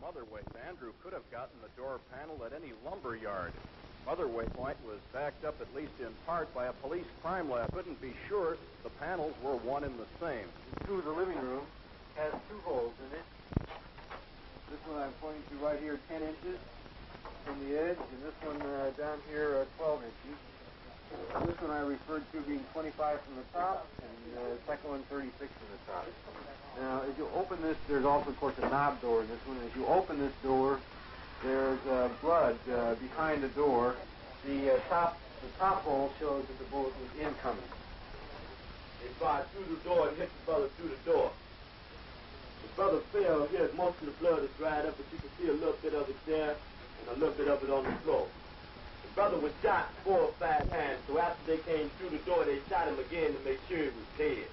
Mother Waypoint, Andrew could have gotten the door panel at any lumber yard. Mother Waypoint was backed up at least in part by a police crime lab. Couldn't be sure the panels were one and the same. Through the living room has 2 holes in it. This one I'm pointing to right here, 10 inches from the edge, and this one down here, 12 inches. This one I referred to being 25 from the top, and the second one 36 from the top. Now, as you open this, there's also, of course, a knob door in this one. As you open this door, there's blood behind the door. The top hole shows that the bullet was incoming. They fired through the door and hit the brother through the door. The brother fell here. Most of the blood is dried up, but you can see a little bit of it there and a little bit of it on the floor. The brother was shot 4 or 5 times, so after they came through the door, they shot him again to make sure he was dead.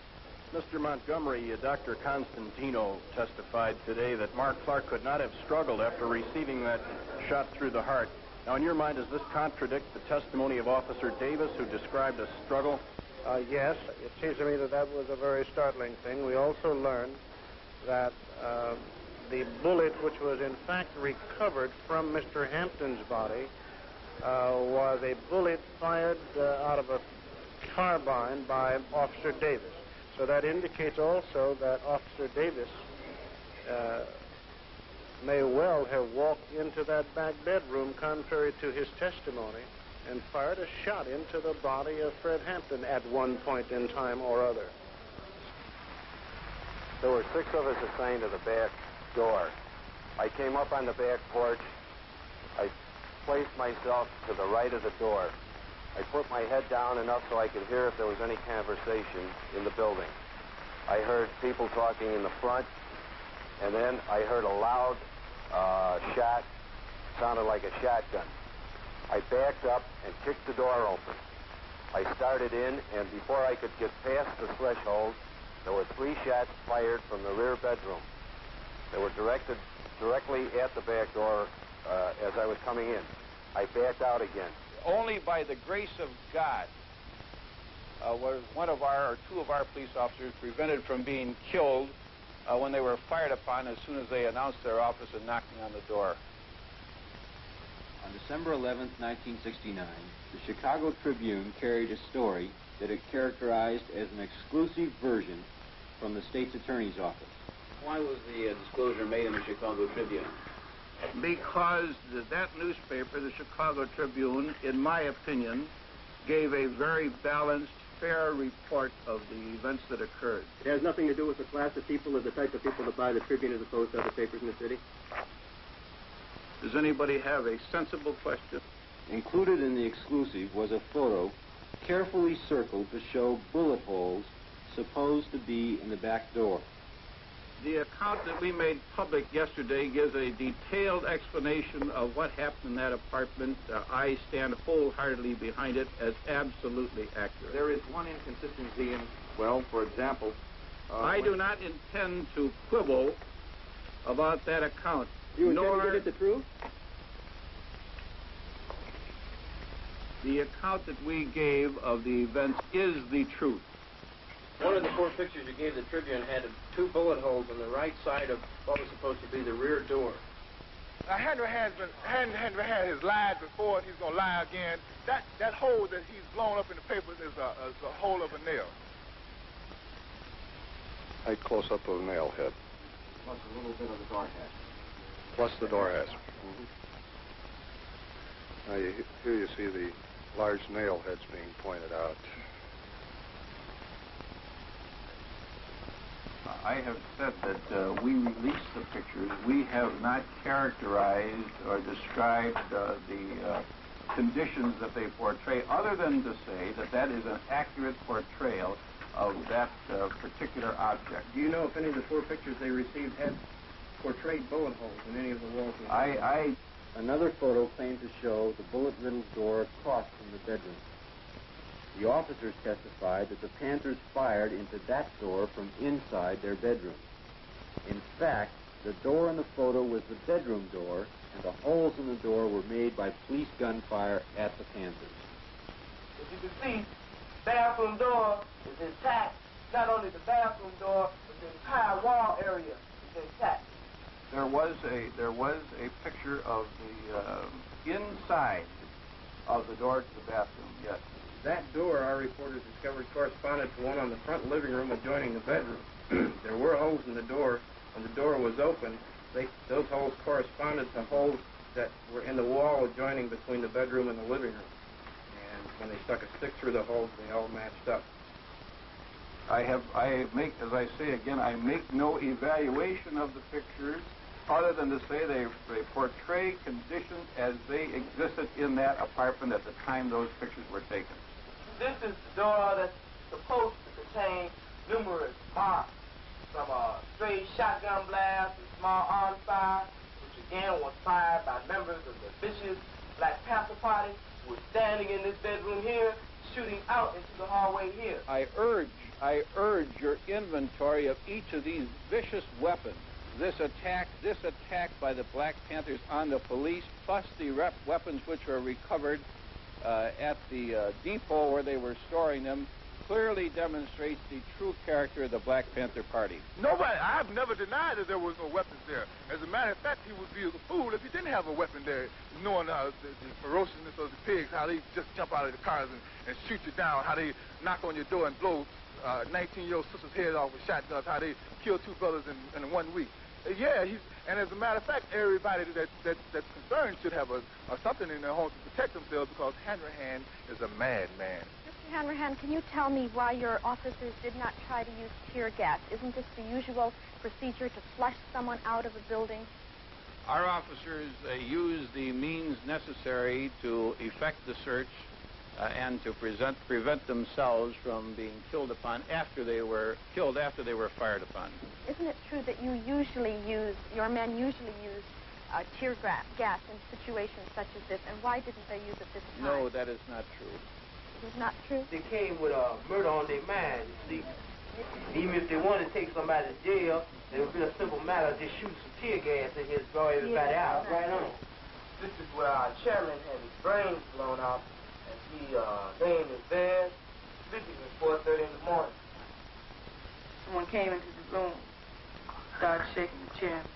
Mr. Montgomery, Dr. Constantino testified today that Mark Clark could not have struggled after receiving that shot through the heart. Now, in your mind, does this contradict the testimony of Officer Davis, who described a struggle? Yes, it seems to me that that was a very startling thing. We also learned that the bullet, which was in fact recovered from Mr. Hampton's body, was a bullet fired out of a carbine by Officer Davis. So that indicates also that Officer Davis may well have walked into that back bedroom, contrary to his testimony, and fired a shot into the body of Fred Hampton at one point in time or other. There were 6 of us assigned to the back door. I came up on the back porch. I placed myself to the right of the door. I put my head down enough so I could hear if there was any conversation in the building. I heard people talking in the front, and then I heard a loud shot, sounded like a shotgun. I backed up and kicked the door open. I started in, and before I could get past the threshold, there were 3 shots fired from the rear bedroom. They were directed directly at the back door as I was coming in. I backed out again. Only by the grace of God was 1 of our, or 2 of our police officers prevented from being killed when they were fired upon as soon as they announced their office and knocking on the door. On December 11th, 1969, the Chicago Tribune carried a story that it characterized as an exclusive version from the state's attorney's office. Why was the disclosure made in the Chicago Tribune? Because that newspaper, the Chicago Tribune, in my opinion, gave a very balanced, fair report of the events that occurred. It has nothing to do with the class of people or the type of people that buy the Tribune as opposed to other papers in the city? Does anybody have a sensible question? Included in the exclusive was a photo carefully circled to show bullet holes supposed to be in the back door. The account that we made public yesterday gives a detailed explanation of what happened in that apartment. I stand wholeheartedly behind it as absolutely accurate. There is one inconsistency in, well, for example... I do not intend to quibble about that account. You intend to give it the truth? The account that we gave of the events is the truth. One of the 4 pictures you gave the Tribune had 2 bullet holes on the right side of what was supposed to be the rear door. Hanrahan has lied before, and he's going to lie again. That hole that he's blown up in the papers is a hole of a nail. A close-up of a nail head. Plus a little bit of the door hatch. Plus the door hatch. Now, here you see the large nail heads being pointed out. I have said that we released the pictures. We have not characterized or described the conditions that they portray, other than to say that that is an accurate portrayal of that particular object. Do you know if any of the 4 pictures they received had portrayed bullet holes in any of the walls? Another photo claimed to show the bullet-riddled door across from the bedroom. The officers testified that the Panthers fired into that door from inside their bedroom. In fact, the door in the photo was the bedroom door, and the holes in the door were made by police gunfire at the Panthers. As you can see, bathroom door is intact. Not only the bathroom door, but the entire wall area is intact. there was a picture of the inside of the door to the bathroom. Yes. That door, our reporters discovered, corresponded to one on the front living room adjoining the bedroom. There were holes in the door. When the door was open, those holes corresponded to holes that were in the wall adjoining between the bedroom and the living room. And when they stuck a stick through the holes, they all matched up. I make, as I say again, I make no evaluation of the pictures other than to say they portray conditions as they existed in that apartment at the time those pictures were taken. This is the door that's supposed to contain numerous marks from a stray shotgun blast and small arms fire, which again was fired by members of the vicious Black Panther Party, who were standing in this bedroom here, shooting out into the hallway here. I urge your inventory of each of these vicious weapons. This attack by the Black Panthers on the police, plus the weapons which were recovered at the depot where they were storing them, clearly demonstrates the true character of the Black Panther Party. Nobody, I have never denied that there was no weapons there. As a matter of fact, he would be a fool if he didn't have a weapon there, knowing the ferociousness of the pigs, how they just jump out of the cars and shoot you down, how they knock on your door and blow 19-year-old sister's head off with shotguns, how they killed 2 brothers in 1 week. Yeah, and as a matter of fact, everybody that's concerned should have something in their home to protect themselves, because Hanrahan is a madman. Mr. Hanrahan, can you tell me why your officers did not try to use tear gas? Isn't this the usual procedure to flush someone out of a building? Our officers used the means necessary to effect the search and to prevent themselves from being killed upon after they were fired upon. Isn't it true that your men usually use tear gas in situations such as this, and why didn't they use it this time? No, that is not true. It is not true? They came with murder on their mind, you see. Even if they wanted to take somebody to jail, it would be a simple matter of just shooting some tear gas in here to draw everybody out. Right on. This is where our chairman had his brains blown out, and he lay in his bed, sleeping at 4:30 in the morning. Someone came into the room, started shaking the chairman.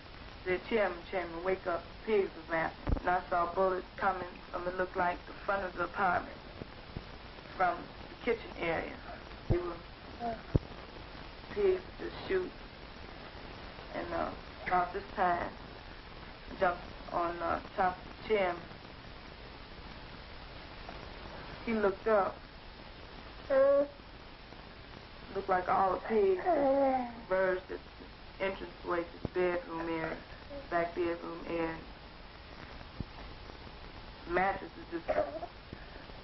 Said, Chairman, wake up, the pigs are laughing. And I saw bullets coming from, it looked like, the front of the apartment, from the kitchen area. They were pigs just shoot. And about this time, I jumped on top of the chairman. He looked up. Looked like all the pigs converged at the entranceway to the bedroom area, back bedroom area. The mattress is just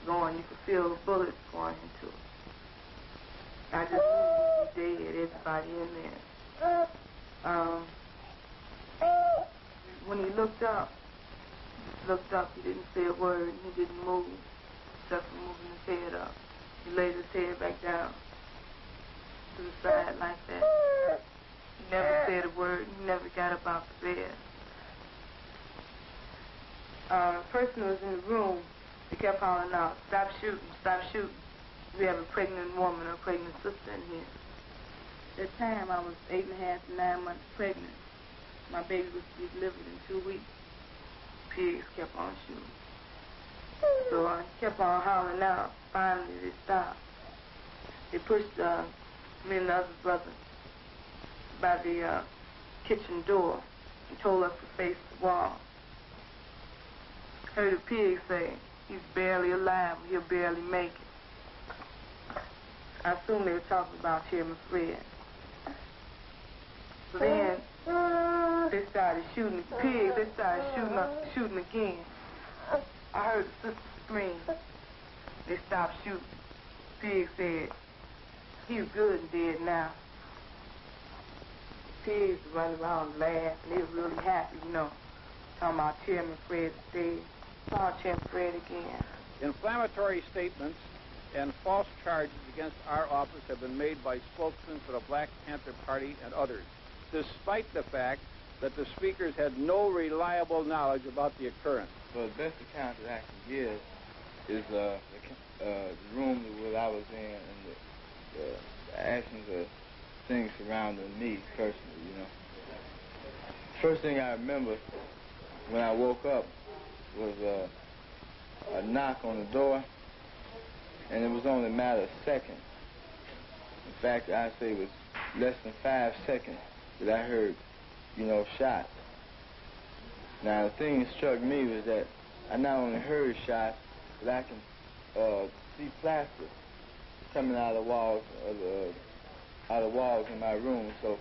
going. You could feel the bullets going into it. I just knew he was dead, everybody in there. When he looked up, he didn't say a word, and he didn't move, except for moving his head up. He laid his head back down to the side like that. He never said a word. He never got up off the bed. A person was in the room. They kept hollering out, stop shooting, stop shooting. We have a pregnant woman or a pregnant sister in here. At the time, I was 8.5 to 9 months pregnant. My baby was to be delivered in 2 weeks. Pigs kept on shooting. So I kept on hollering out. Finally, they stopped. They pushed me and the other brother by the kitchen door and told us to face the wall. Heard a pig say, he's barely alive, he'll barely make it. I assume they were talking about Chairman Fred. So then they started shooting the pigs. They started shooting again. I heard the sister scream. They stopped shooting. Pig said, he's good and dead now. Pigs running around and laughing. They were really happy, you know. Talking about Chairman Fred dead. Saw Chairman Fred again. Inflammatory statements and false charges against our office have been made by spokesmen for the Black Panther Party and others, despite the fact that the speakers had no reliable knowledge about the occurrence. Well, the best account that I can give is the room that I was in and the actions of things surrounding me personally, you know. First thing I remember when I woke up was a knock on the door, and it was only a matter of seconds. In fact, I'd say it was less than 5 seconds that I heard, shots. Now, the thing that struck me was that I not only heard shots, but I can see plaster coming out of the walls in my room. So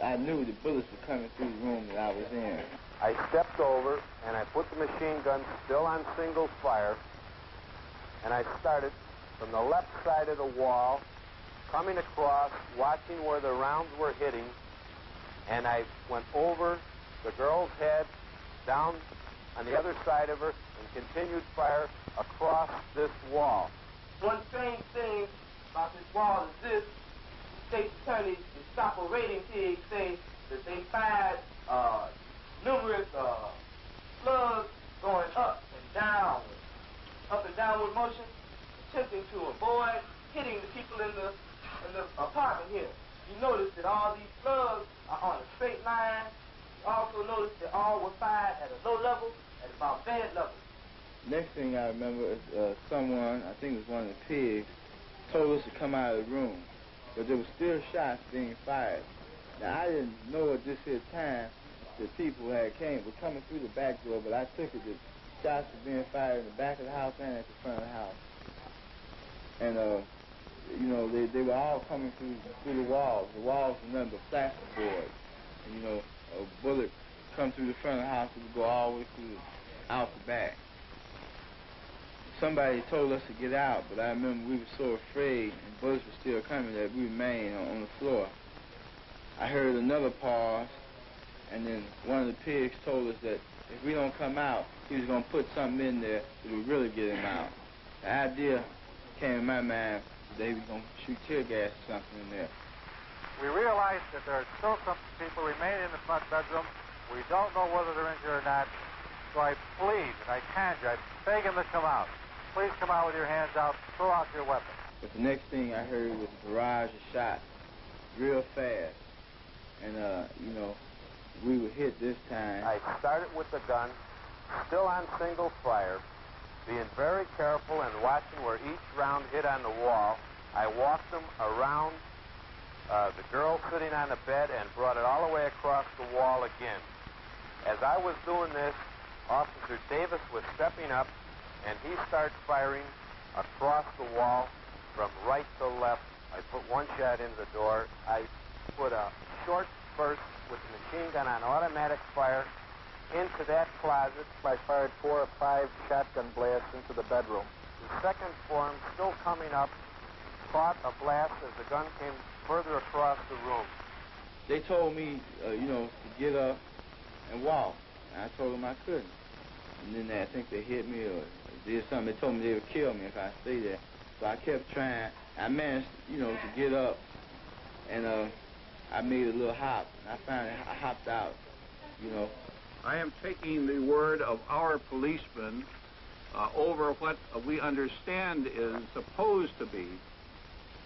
I knew the bullets were coming through the room that I was in. I stepped over and I put the machine gun still on single fire, and I started from the left side of the wall, coming across, watching where the rounds were hitting, and I went over the girl's head, down on the other side of her, and continued fire across this wall. One strange thing about this wall is this: state attorneys and stop rating pigs say that they fired numerous slugs going up and downward motion, attempting to avoid hitting the people in the apartment here. You notice that all these slugs are on a straight line. You also notice that all were fired at a low level, at about bed level. Next thing I remember is someone, I think it was one of the pigs, told us to come out of the room, but there were still shots being fired. Now, I didn't know at this here time that people were coming through the back door, but I took it that shots were being fired in the back of the house and at the front of the house. And, they were all coming through the walls. The walls were nothing but plasterboard. And, a bullet come through the front of the house, it would go all the way out the back. Somebody told us to get out, but I remember we were so afraid and bullets were still coming that we remained on the floor. I heard another pause, and then one of the pigs told us that if we don't come out, he was going to put something in there that would really get him out. The idea came in my mind that he was going to shoot tear gas or something in there. We realize that there are still some people remaining in the front bedroom. We don't know whether they're injured or not, so I plead and I conjure, I beg them to come out. Please come out with your hands out, throw out your weapons. But the next thing I heard was a barrage of shots, real fast. And, we were hit this time. I started with the gun, still on single fire, being very careful and watching where each round hit on the wall. I walked them around the girl sitting on the bed and brought it all the way across the wall again. As I was doing this, Officer Davis was stepping up, and he started firing across the wall from right to left. I put one shot into the door. I put a short burst with the machine gun on automatic fire into that closet. I fired 4 or 5 shotgun blasts into the bedroom. The second form, still coming up, caught a blast as the gun came further across the room. They told me, to get up and walk. And I told them I couldn't. And then I think they hit me or did something. They told me they would kill me if I stayed there. So I kept trying. I managed, to get up, and I made a little hop. And I finally hopped out, I am taking the word of our policemen over what we understand is supposed to be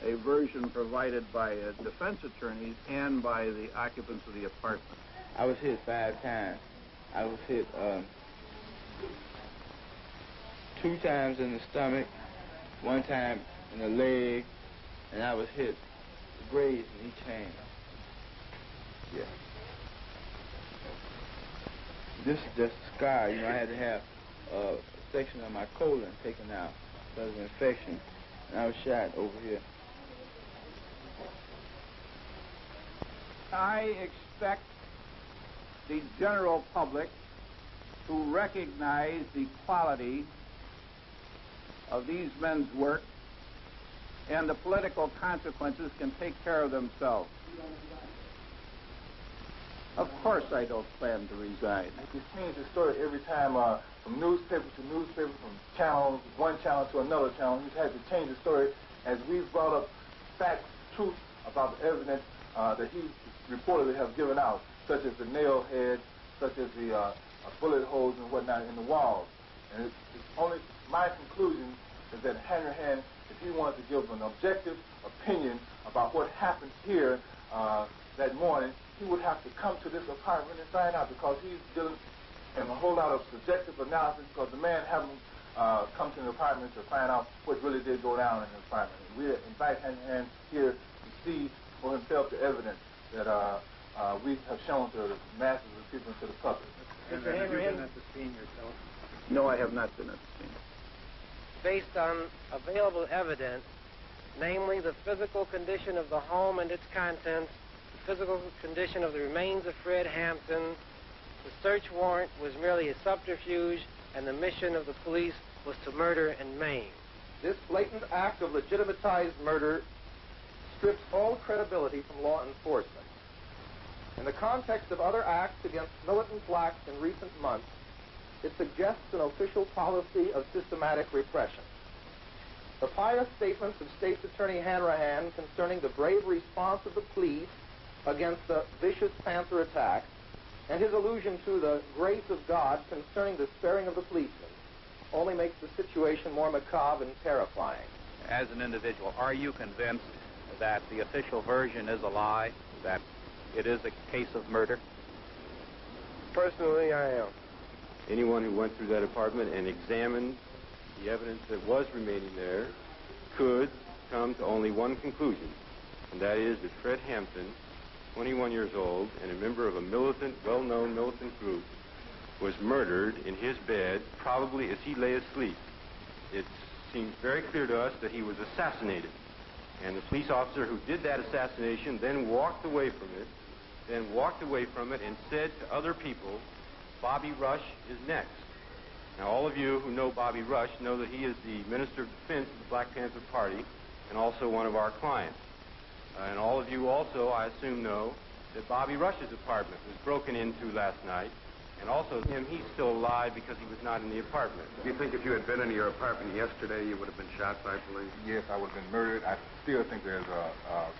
a version provided by defense attorneys and by the occupants of the apartment. I was hit 5 times. I was hit 2 times in the stomach, 1 time in the leg, and I was hit grazed in each hand. Yeah. This is just a scar. I had to have a section of my colon taken out because of infection, and I was shot over here. I expect the general public to recognize the quality of these men's work, and the political consequences can take care of themselves. Of course I don't plan to resign. You change the story every time from newspaper to newspaper, from one channel to another channel. You've had to change the story as we've brought up facts, truth about the evidence that he reportedly have given out, such as the nail heads, such as the bullet holes and whatnot in the walls. And it's only my conclusion is that Hanrahan, if he wanted to give an objective opinion about what happened here, that morning, he would have to come to this apartment and find out, because he's dealing in a whole lot of subjective analysis, because the man haven't come to the apartment to find out what really did go down in the apartment. And we invite Hanrahan here to see for himself the evidence that we have shown to the masses of people and to the public. Mr. Hanrahan, have you been at the scene yourself? No, I have not been at the scene. Based on available evidence, namely the physical condition of the home and its contents, the physical condition of the remains of Fred Hampton, the search warrant was merely a subterfuge, and the mission of the police was to murder and maim. This blatant act of legitimatized murder strips all credibility from law enforcement. In the context of other acts against militant blacks in recent months, it suggests an official policy of systematic repression. The pious statements of State's Attorney Hanrahan concerning the brave response of the police against the vicious Panther attack, and his allusion to the grace of God concerning the sparing of the policemen, only makes the situation more macabre and terrifying. As an individual, are you convinced that the official version is a lie, that it is a case of murder? Personally, I am. Anyone who went through that apartment and examined the evidence that was remaining there could come to only one conclusion, and that is that Fred Hampton, 21 years old and a member of a militant, well-known militant group, was murdered in his bed, probably as he lay asleep. It seems very clear to us that he was assassinated, and the police officer who did that assassination then walked away from it, and said to other people, Bobby Rush is next. Now, all of you who know Bobby Rush know that he is the Minister of Defense of the Black Panther Party and also one of our clients. And all of you also, I assume, know that Bobby Rush's apartment was broken into last night, and also he's still alive because he was not in the apartment. Do you think if you had been in your apartment yesterday, you would have been shot by police? Yes, I would have been murdered. I still think there's a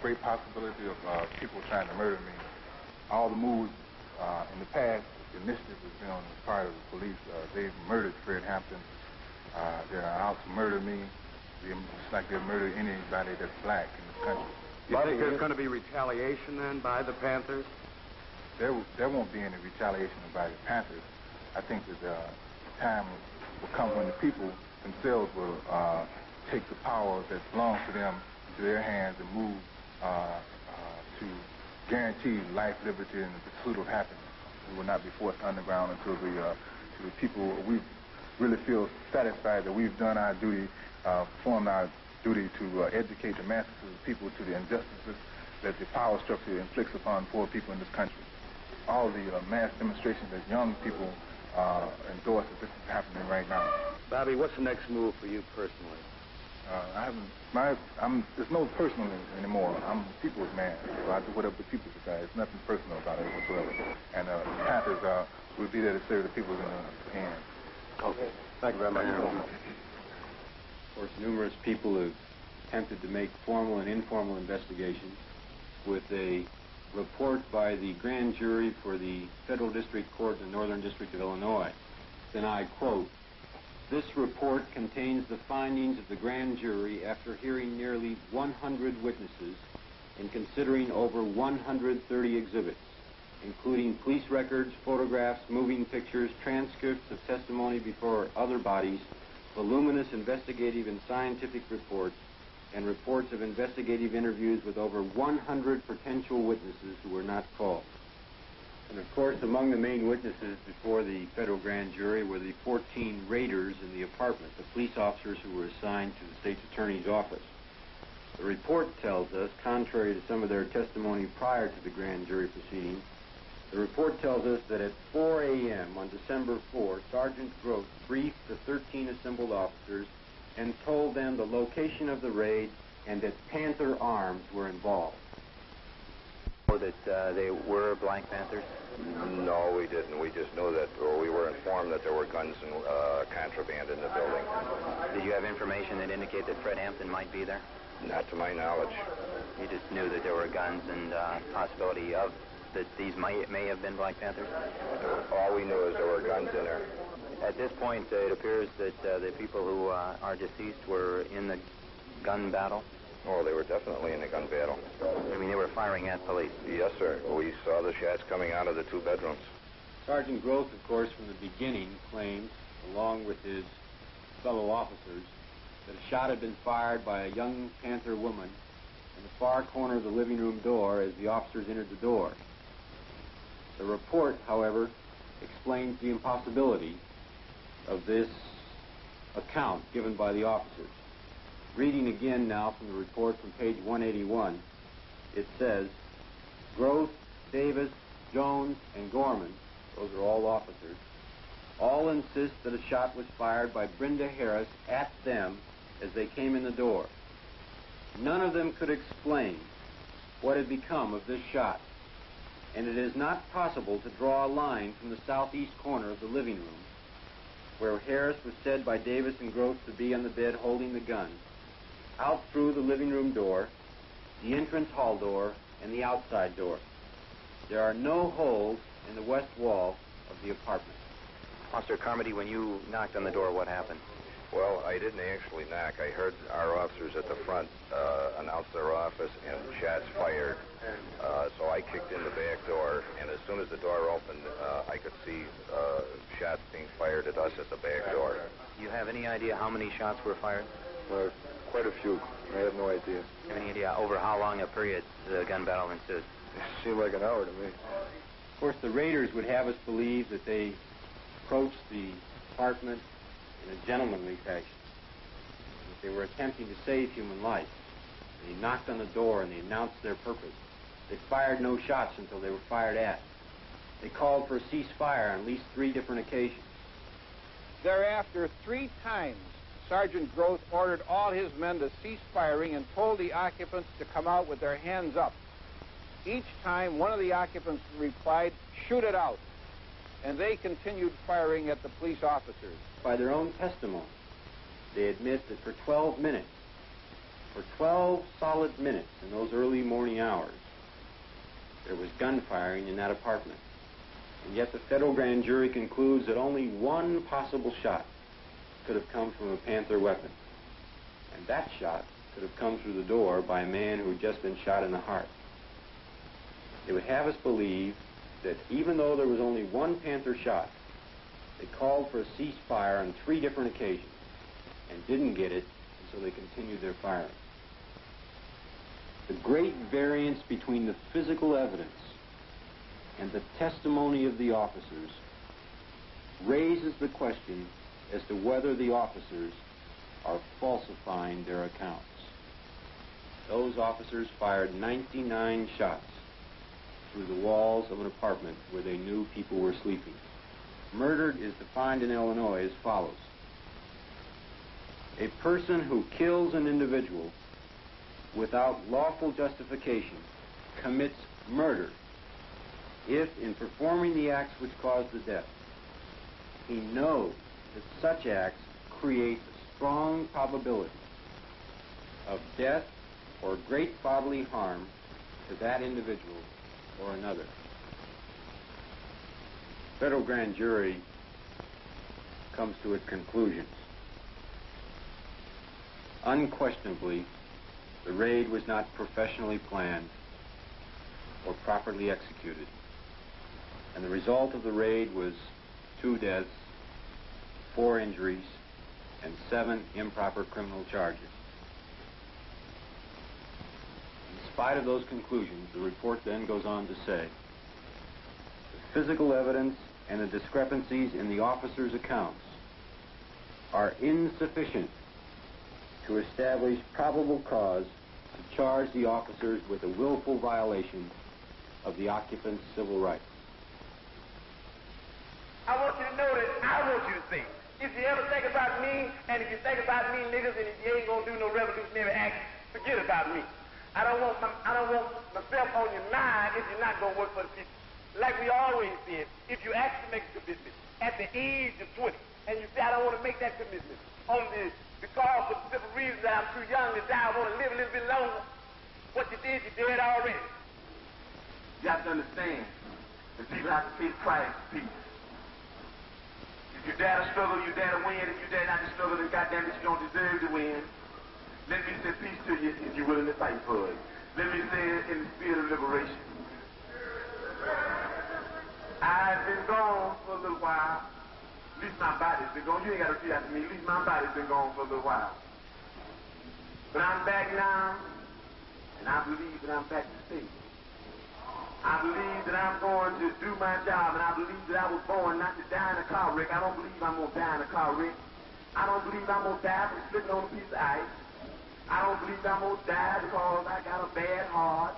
great possibility of people trying to murder me. All the moves in the past, the initiative has been on the part of the police. They've murdered Fred Hampton. They're out to murder me. It's like they'll murder anybody that's black in this country. Do you think there's going to be retaliation then by the Panthers? There won't be any retaliation by the Panthers. I think that the time will come when the people themselves will take the power that belongs to them into their hands and move to guarantee life, liberty, and the pursuit of happiness. We will not be forced underground until the people, we really feel satisfied that we've done our duty, performed our duty to educate the masses of the people to the injustices that the power structure inflicts upon poor people in this country. All the mass demonstrations that young people endorse that this is happening right now. Bobby, what's the next move for you personally? There's no personal anymore. I'm a people's man, so I do whatever the people decide. There's nothing personal about it whatsoever. And the Panthers will be there to serve the people in the hands. Okay. Thank you very much. Of course, numerous people have attempted to make formal and informal investigations with a report by the grand jury for the Federal District Court in the Northern District of Illinois. Then I quote, "This report contains the findings of the grand jury after hearing nearly 100 witnesses and considering over 130 exhibits, including police records, photographs, moving pictures, transcripts of testimony before other bodies, voluminous investigative and scientific reports, and reports of investigative interviews with over 100 potential witnesses who were not called." And of course, among the main witnesses before the federal grand jury were the 14 raiders in the apartment, the police officers who were assigned to the state's attorney's office. The report tells us, contrary to some of their testimony prior to the grand jury proceedings, the report tells us that at 4 a.m. on December 4, Sergeant Gross briefed the 13 assembled officers and told them the location of the raid and that Panther arms were involved. Know that they were Black Panthers? No, we didn't. We just knew that, or we were informed that there were guns and contraband in the building. Did you have information that indicated that Fred Hampton might be there? Not to my knowledge. You just knew that there were guns and possibility of that these may have been Black Panthers? All we knew is there were guns in there. At this point, it appears that the people who are deceased were in the gun battle. Oh, they were definitely in a gun battle. I mean, they were firing at police? Yes, sir. We saw the shots coming out of the two bedrooms. Sergeant Groth, of course, from the beginning claimed, along with his fellow officers, that a shot had been fired by a young Panther woman in the far corner of the living room door as the officers entered the door. The report, however, explains the impossibility of this account given by the officers. Reading again now from the report from page 181, it says, Groth, Davis, Jones, and Gorman, those are all officers, all insist that a shot was fired by Brenda Harris at them as they came in the door. None of them could explain what had become of this shot, and it is not possible to draw a line from the southeast corner of the living room, where Harris was said by Davis and Groth to be on the bed holding the gun, out through the living room door, the entrance hall door, and the outside door. There are no holes in the west wall of the apartment. Officer Carmody, when you knocked on the door, what happened? Well, I didn't actually knock. I heard our officers at the front announce their office and shots fired. So I kicked in the back door, and as soon as the door opened, I could see shots being fired at us at the back door. Do you have any idea how many shots were fired? Quite a few. I have no idea. Do you have any idea over how long a period the gun battle ensued? It seemed like an hour to me. Of course, the raiders would have us believe that they approached the apartment in a gentlemanly fashion, that they were attempting to save human life. They knocked on the door and they announced their purpose. They fired no shots until they were fired at. They called for a ceasefire on at least 3 different occasions. Thereafter, 3 times, Sergeant Groth ordered all his men to cease firing and told the occupants to come out with their hands up. Each time, one of the occupants replied, "Shoot it out," and they continued firing at the police officers. By their own testimony, they admit that for 12 minutes, for 12 solid minutes in those early morning hours, there was gunfiring in that apartment. And yet the federal grand jury concludes that only one possible shot could have come from a Panther weapon. And that shot could have come through the door by a man who had just been shot in the heart. They would have us believe that even though there was only one Panther shot, they called for a ceasefire on 3 different occasions and didn't get it, and so they continued their firing. The great variance between the physical evidence and the testimony of the officers raises the question as to whether the officers are falsifying their accounts. Those officers fired 99 shots through the walls of an apartment where they knew people were sleeping. Murder is defined in Illinois as follows: a person who kills an individual without lawful justification commits murder if, in performing the acts which caused the death, he knows that such acts create a strong probability of death or great bodily harm to that individual or another. Federal grand jury comes to its conclusions. Unquestionably, the raid was not professionally planned or properly executed, and the result of the raid was 2 deaths, 4 injuries, and 7 improper criminal charges. In spite of those conclusions, the report then goes on to say, the physical evidence and the discrepancies in the officers' accounts are insufficient to establish probable cause to charge the officers with a willful violation of the occupant's civil rights. I want you to know that I want you to think. If you ever think about me, and if you think about me niggas, and if you ain't gonna do no revolutionary act, forget about me. I don't want myself on your mind if you're not gonna work for the people. Like we always said, if you actually make a commitment at the age of 20, and you say, I don't want to make that commitment because for the simple reason that I'm too young to die, I want to live a little bit longer, what you did, you did already. You have to understand that people have to pay the price for peace. If you dare to struggle, you dare to win. If you dare not to struggle, then goddamn it, you don't deserve to win. Let me say peace to you if you're willing to fight for it. Let me say it in the spirit of liberation. I've been gone for a little while. At least my body's been gone. You ain't got to repeat after me. At least my body's been gone for a little while. But I'm back now, and I believe that I'm back to stay. I believe that I'm going to do my job, and I believe that I was born not to die in a car wreck. I don't believe I'm going to die in a car wreck. I don't believe I'm going to die from slipping on a piece of ice. I don't believe I'm going to die because I got a bad heart.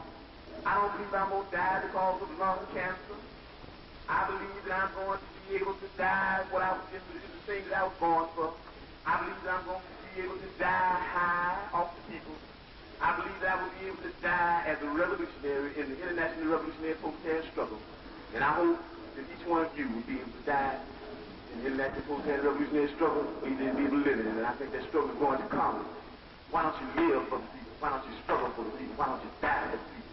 I don't believe I'm going to die because of lung cancer. I believe that I'm going to be able to die what I was given to do, the thing that I was born for. I believe that I'm going to be able to die high off the people. I believe that I will be able to die as a revolutionary in the international revolutionary proletarian struggle. And I hope that each one of you will be able to die in the international proletarian revolutionary struggle, or you didn't be able to live in it. And I think that struggle is going to come. Why don't you live for the people? Why don't you struggle for the people? Why don't you die for the people?